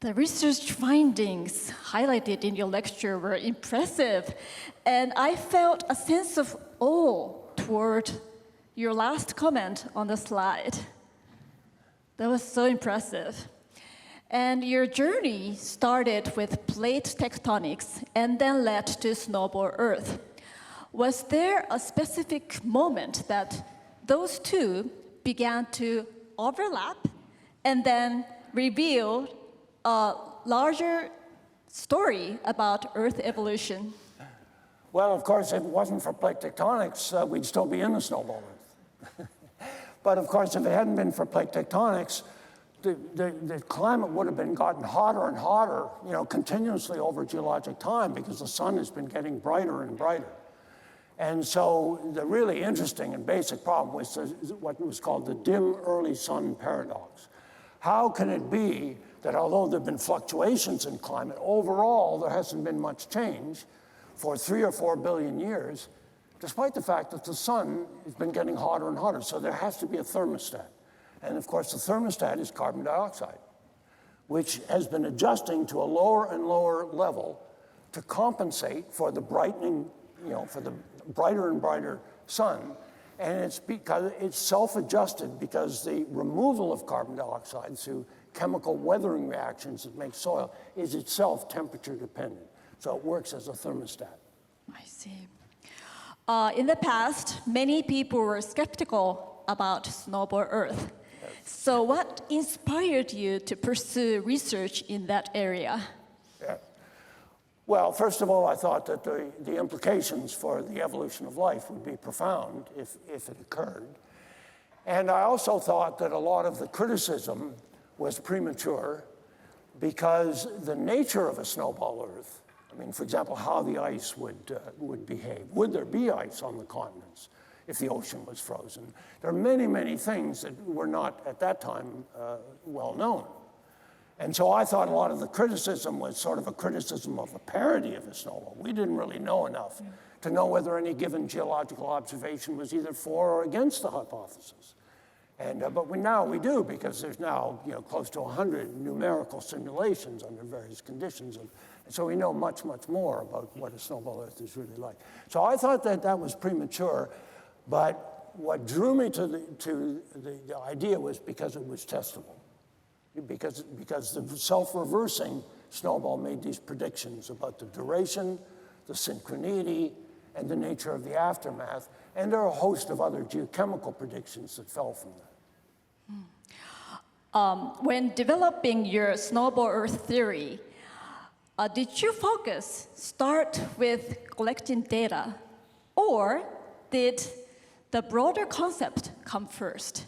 The research findings highlighted in your lecture were impressive, and I felt a sense of awe toward your last comment on the slide. That was so impressive. And your journey started with plate tectonics and then led to Snowball Earth. Was there a specific moment that those two began to overlap and then reveal a larger story about Earth evolution? Well, of course, if it wasn't for plate tectonics, we'd still be in the Snowball Earth. But of course, if it hadn't been for plate tectonics, the climate would have been gotten hotter and hotter, continuously over geologic time because the sun has been getting brighter and brighter. And so the really interesting and basic problem was what was called the dim early sun paradox. How can it be that although there have been fluctuations in climate, overall there hasn't been much change for 3 or 4 billion years, despite the fact that the sun has been getting hotter and hotter? So there has to be a thermostat. And of course, the thermostat is carbon dioxide, which has been adjusting to a lower and lower level to compensate for the brightening, for the brighter and brighter sun. And it's because it's self-adjusted because the removal of carbon dioxide through chemical weathering reactions that make soil is itself temperature dependent. So it works as a thermostat. I see. In the past, many people were skeptical about Snowball Earth. So what inspired you to pursue research in that area? Yeah. Well, first of all, I thought that the implications for the evolution of life would be profound if it occurred. And I also thought that a lot of the criticism was premature because the nature of a snowball Earth, for example, how the ice would behave. Would there be ice on the continents if the ocean was frozen? There are many, many things that were not at that time well known. And so I thought a lot of the criticism was sort of a criticism of a parody of a snowball. We didn't really know enough to know whether any given geological observation was either for or against the hypothesis. And, but now we do, because there's now close to 100 numerical simulations under various conditions. And so we know much, much more about what a snowball Earth is really like. So I thought that was premature, but what drew me to the idea was because it was testable. Because the self-reversing snowball made these predictions about the duration, the synchronicity, and the nature of the aftermath. And there are a host of other geochemical predictions that fell from that. When developing your Snowball Earth theory, did your focus start with collecting data, or did the broader concept come first?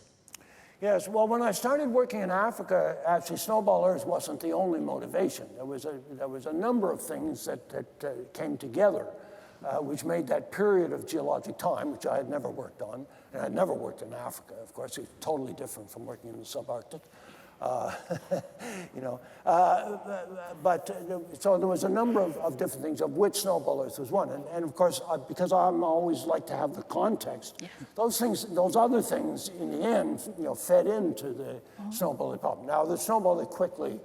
Yes, well, when I started working in Africa, actually Snowball Earth wasn't the only motivation. There was a number of things that came together, which made that period of geologic time, which I had never worked on, and I'd never worked in Africa. Of course, it's totally different from working in the subarctic. So there was a number of different things, of which Snowball Earth was one. And of course, because I always like to have the context, those other things, in the end, fed into the Snowball Earth problem. Now, the Snowball Earth quickly,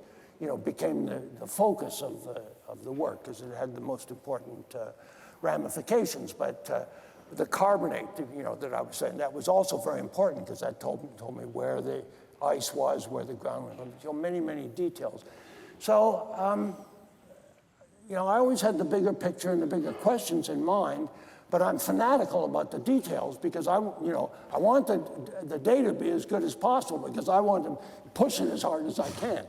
became the focus of the work, because it had the most important ramifications. But the carbonate, that I was saying, that was also very important, because that told me where the ice was, where the ground was, many, many details. So, I always had the bigger picture and the bigger questions in mind, but I'm fanatical about the details because I want the data to be as good as possible because I want to push it as hard as I can.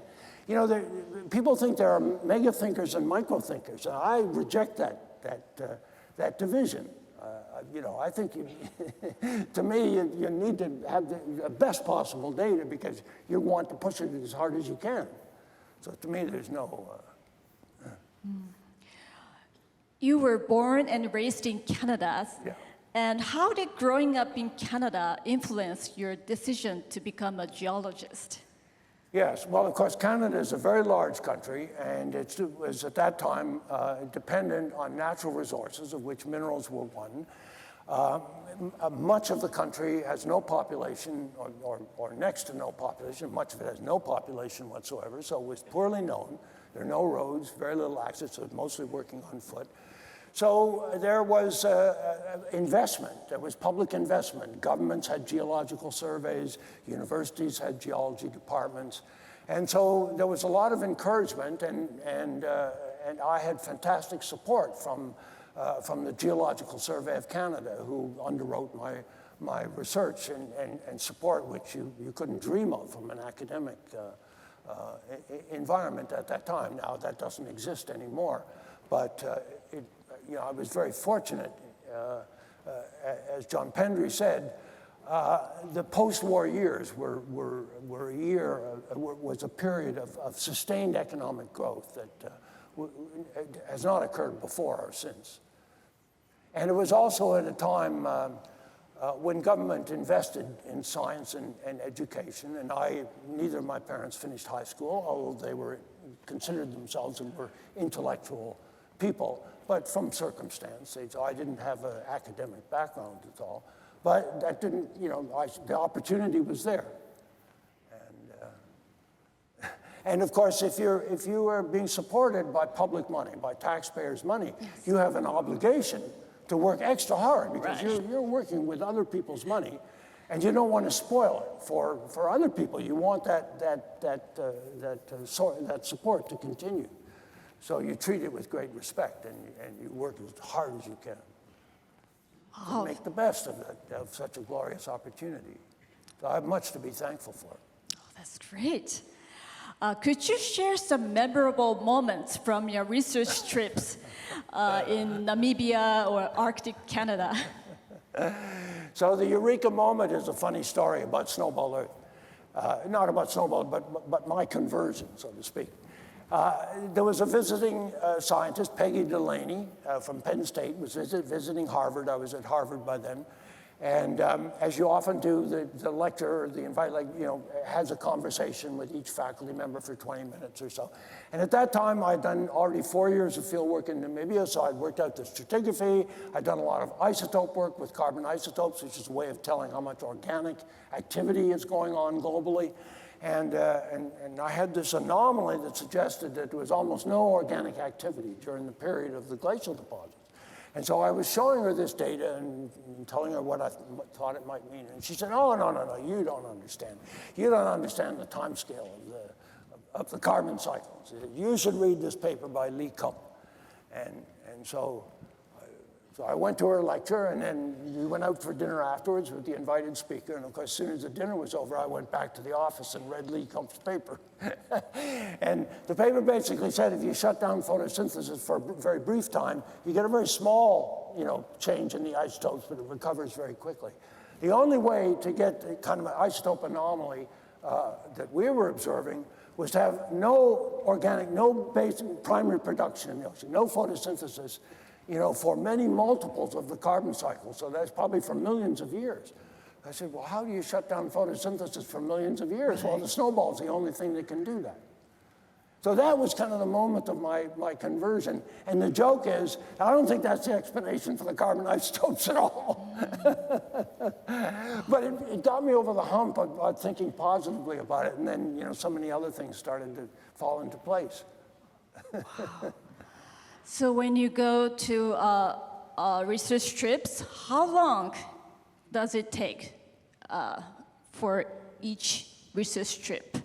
People think there are mega thinkers and micro thinkers, and I reject that division. I think to me, you need to have the best possible data because you want to push it as hard as you can. So to me, there's no... You were born and raised in Canada. Yeah. And how did growing up in Canada influence your decision to become a geologist? Yes, well, of course, Canada is a very large country, and it was at that time dependent on natural resources, of which minerals were one. Much of the country has no population or next to no population. Much of it has no population whatsoever, so it was poorly known. There are no roads, very little access, so it was mostly working on foot. So there was investment, there was public investment. Governments had geological surveys, universities had geology departments. And so there was a lot of encouragement, and I had fantastic support from the Geological Survey of Canada, who underwrote my research and support, which you couldn't dream of from an academic environment at that time. Now that doesn't exist anymore, but I was very fortunate. As John Pendry said, the post-war years was a period of sustained economic growth that has not occurred before or since. And it was also at a time when government invested in science and education, and neither of my parents finished high school, although they considered themselves and were intellectual people, but from circumstance. I didn't have an academic background at all, but that didn't, the opportunity was there. And of course, if you are being supported by public money, by taxpayers' money, you have an obligation to work extra hard, because you're working with other people's money, and you don't want to spoil it for other people. You want that support to continue. So you treat it with great respect, and you work as hard as you can to make the best of such a glorious opportunity. So I have much to be thankful for. Oh, that's great. Could you share some memorable moments from your research trips in Namibia or Arctic Canada? So the Eureka moment is a funny story about Snowball Earth. Not about Snowball, but my conversion, so to speak. There was a visiting scientist, Peggy Delaney, from Penn State, was visiting Harvard. I was at Harvard by then. And as you often do, the lecturer, the invite, has a conversation with each faculty member for 20 minutes or so. And at that time, I'd done already 4 years of field work in Namibia, so I'd worked out the stratigraphy. I'd done a lot of isotope work with carbon isotopes, which is a way of telling how much organic activity is going on globally. And I had this anomaly that suggested that there was almost no organic activity during the period of the glacial deposits. And so I was showing her this data and telling her what I thought it might mean. And she said, oh, no, you don't understand. You don't understand the time scale of the carbon cycles. You should read this paper by Lee Kump. And so I went to her lecture, and then we went out for dinner afterwards with the invited speaker. And of course, as soon as the dinner was over, I went back to the office and read Lee Kump's paper. And the paper basically said if you shut down photosynthesis for a very brief time, you get a very small, change in the isotopes, but it recovers very quickly. The only way to get the kind of an isotope anomaly that we were observing was to have no basic primary production in the ocean, no photosynthesis, for many multiples of the carbon cycle. So that's probably for millions of years. I said, well, how do you shut down photosynthesis for millions of years? Well, the snowball is the only thing that can do that. So that was kind of the moment of my conversion. And the joke is, I don't think that's the explanation for the carbon isotopes at all. But it got me over the hump of thinking positively about it. And then, so many other things started to fall into place. Wow. So when you go to research trips, how long does it take for each research trip?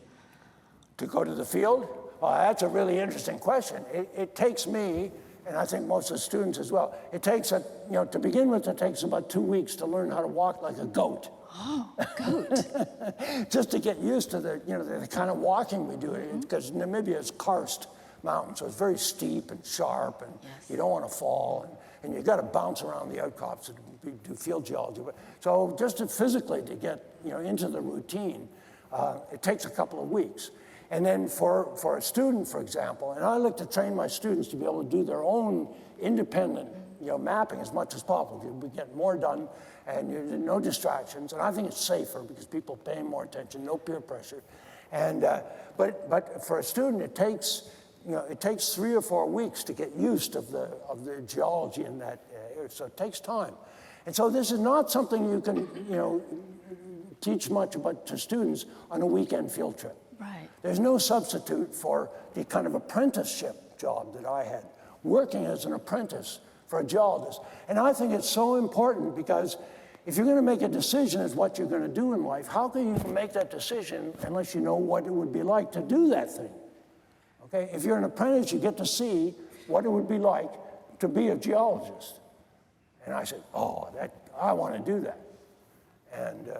To go to the field? Well, that's a really interesting question. It takes me, and I think most of the students as well, it takes, to begin with, it takes about 2 weeks to learn how to walk like a goat. Oh, a goat. Just to get used to the kind of walking we do, because Namibia is karst mountain, so it's very steep and sharp, and you don't want to fall, and you've got to bounce around the outcrops to do field geology. So just physically to get into the routine, it takes a couple of weeks. And then for a student, for example, and I like to train my students to be able to do their own independent mapping as much as possible. We get more done, and no distractions, and I think it's safer because people pay more attention, no peer pressure. And but for a student, it takes 3 or 4 weeks to get used of the geology in that area, so it takes time. And so this is not something you can, teach much about to students on a weekend field trip. Right. There's no substitute for the kind of apprenticeship job that I had, working as an apprentice for a geologist. And I think it's so important because if you're going to make a decision as what you're going to do in life, how can you make that decision unless you know what it would be like to do that thing? Okay? If you're an apprentice, you get to see what it would be like to be a geologist. And I said, I want to do that. And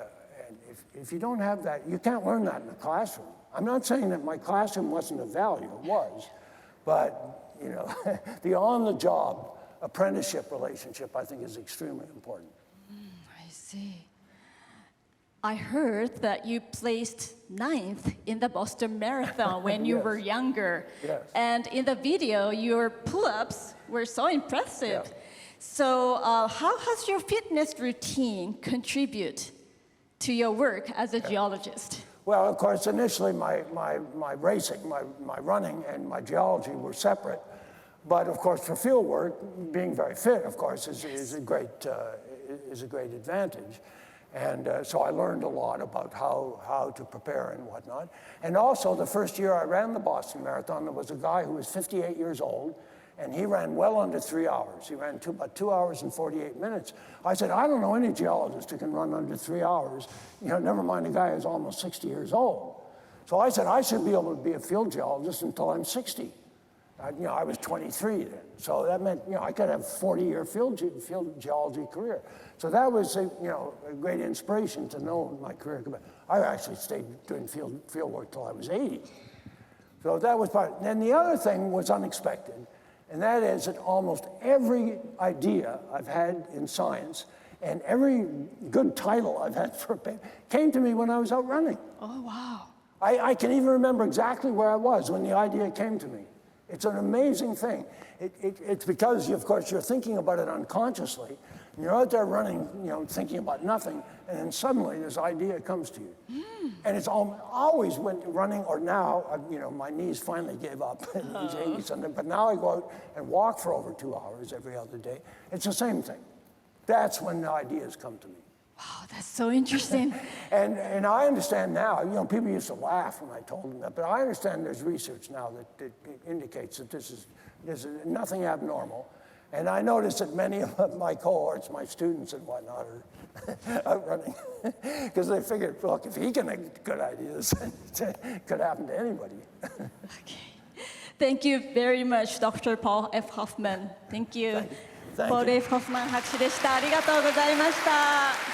if you don't have that, you can't learn that in the classroom. I'm not saying that my classroom wasn't of value, it was, but the on-the-job apprenticeship relationship, I think, is extremely important. I see. I heard that you placed 9th in the Boston Marathon when you were younger. Yes. And in the video, your pull-ups were so impressive. Yeah. So how has your fitness routine contribute to your work as a geologist? Well, of course, initially my racing, my running and my geology were separate. But of course, for field work, being very fit, of course, is a great advantage. And so I learned a lot about how to prepare and whatnot. And also, the first year I ran the Boston Marathon, there was a guy who was 58 years old, and he ran well under 3 hours. He ran about 2 hours and 48 minutes. I said, I don't know any geologist who can run under 3 hours, never mind a guy who's almost 60 years old. So I said, I should be able to be a field geologist until I'm 60. I was 23 then, so that meant I could have a 40-year field geology career. So that was a great inspiration to know my career. I actually stayed doing field work till I was 80. So that was part. And then the other thing was unexpected, and that is that almost every idea I've had in science and every good title I've had for a paper came to me when I was out running. Oh, wow. I can even remember exactly where I was when the idea came to me. It's an amazing thing. It's because, of course, you're thinking about it unconsciously. And you're out there running, thinking about nothing, and then suddenly this idea comes to you. And it's always when running, or now, my knees finally gave up in age 80 something, but now I go out and walk for over 2 hours every other day. It's the same thing. That's when the ideas come to me. Wow, that's so interesting. And I understand now, people used to laugh when I told them that, but I understand there's research now that indicates that this is nothing abnormal. And I noticed that many of my cohorts, my students and whatnot, are out running because they figured, look, if he can make good ideas, it could happen to anybody. Okay. Thank you very much, Dr. Paul F. Hoffman. Thank you. Thank you. Paul F. Hoffman 博士でした。ありがとうございました。